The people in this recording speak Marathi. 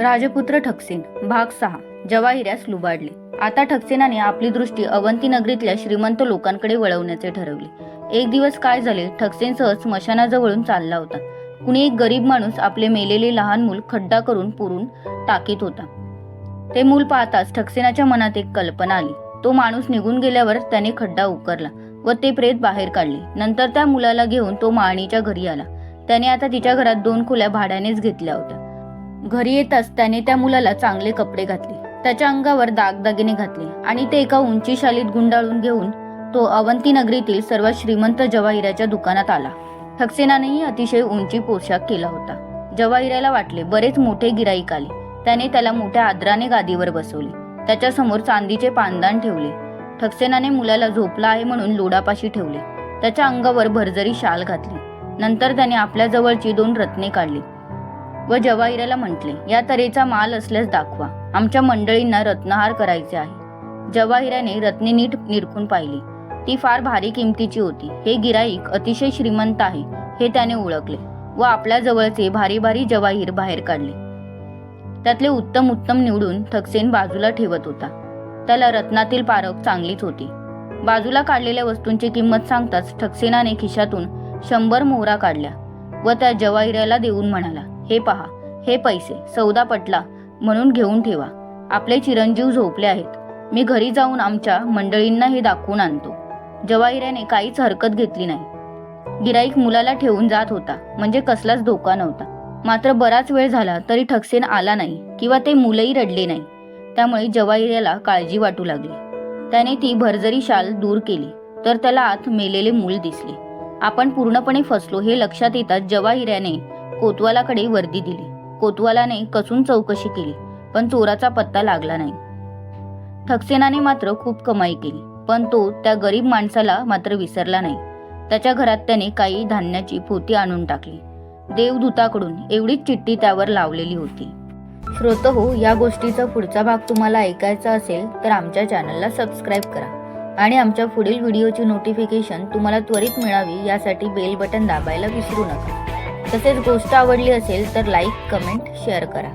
राजपुत्र ठकसेन भाग 6 जवाहिऱ्यास लुबाडले। आता ठकसेनाने आपली दृष्टी अवंती नगरीतल्या श्रीमंत लोकांकडे वळवण्याचे ठरवले। एक दिवस काय झाले, ठकसेन सहज स्मशानाजवळून चालला होता। कुणी एक गरीब माणूस आपले मेलेले लहान मूल खड्डा करून पुरून टाकीत होता। ते मूल पाहताच ठकसेनाच्या मनात एक कल्पना आली। तो माणूस निघून गेल्यावर त्याने खड्डा उकरला व ते प्रेत बाहेर काढले। नंतर त्या मुलाला घेऊन तो माळणीच्या घरी आला। त्याने आता तिच्या घरात 2 खोल्या भाड्यानेच घेतल्या होत्या। घरी येताच त्याने त्या मुलाला चांगले कपडे घातले, त्याच्या अंगावर दागदागिने घातले आणि ते एका उंची शालीत गुंडाळून घेऊन तो अवंती नगरीतील सर्वात श्रीमंत जवाहिऱ्याच्या दुकानात आला। ठकसेनानेही अतिशय उंची पोशाख केला होता। जवाहिऱ्याला वाटले बरेच मोठे गिराईक आले। त्याने त्याला मोठ्या आदराने गादीवर बसवले, त्याच्या समोर चांदीचे पानदान ठेवले। ठकसेनाने मुलाला झोपला आहे म्हणून लोडापाशी ठेवले, त्याच्या अंगावर भरजरी शाल घातली। नंतर त्याने आपल्या जवळची 2 रत्ने काढली व जवाहिऱ्याला म्हटले, या तऱ्हेचा माल असल्यास दाखवा, आमच्या मंडळींना रत्नहार करायचे आहे। जवाहिऱ्याने रत्ने नीट निरखून पाहिली, ती फार भारी किमतीची होती। हे गिराईक अतिशय श्रीमंत आहे हे त्याने ओळखले व आपल्या जवळचे भारी भारी जवाहीर बाहेर काढले। त्यातले उत्तम उत्तम निवडून ठकसेन बाजूला ठेवत होता। त्याला रत्नातील पारख चांगलीच होती। बाजूला काढलेल्या वस्तूंची किंमत सांगताच ठकसेनाने खिशातून 100 मोहरा काढल्या व त्या जवाहिऱ्याला देऊन म्हणाला, हे पहा, हे पैसे सौदा पटला म्हणून घेऊन ठेवा। आपले चिरंजीव झोपले आहेत, मी घरी जाऊन आमच्या मंडळींना हे दाखवून आणतो। जवाहिऱ्याने काहीच हरकत घेतली नाही। गिराईक मुलाला ठेवून जात होता, म्हणजे कसलाच धोका नव्हता। मात्र बराच वेळ झाला तरी ठकसेन आला नाही किंवा ते मुलंही रडले नाही। त्यामुळे जवाहिऱ्याला काळजी वाटू लागली। त्याने ती भरजरी शाल दूर केली तर त्याला आत मेलेले मूल दिसले। आपण पूर्णपणे फसलो हे लक्षात येताच जवाहिऱ्याने कोतवालाकडे वर्दी दिली। कोतवालाने कसून चौकशी केली पण चोराचा पत्ता लागला नाही। ठकसेनाने मात्र खूप कमाई केली, पण तो त्या गरीब माणसाला मात्र विसरला नाही। त्याच्या घरात त्याने काही धान्याची पोती आणून टाकली। देवदूताकडून एवढीच चिठ्ठी त्यावर लावलेली होती। श्रोतहो, या गोष्टीचा पुढचा भाग तुम्हाला ऐकायचा असेल तर आमच्या चॅनलला सबस्क्राईब करा आणि आमच्या पुढील व्हिडिओची नोटिफिकेशन तुम्हाला त्वरित मिळावी यासाठी बेल बटन दाबायला विसरू नका। तसेच गोष्ट आवडली असेल तर लाईक, कमेंट, शेअर करा।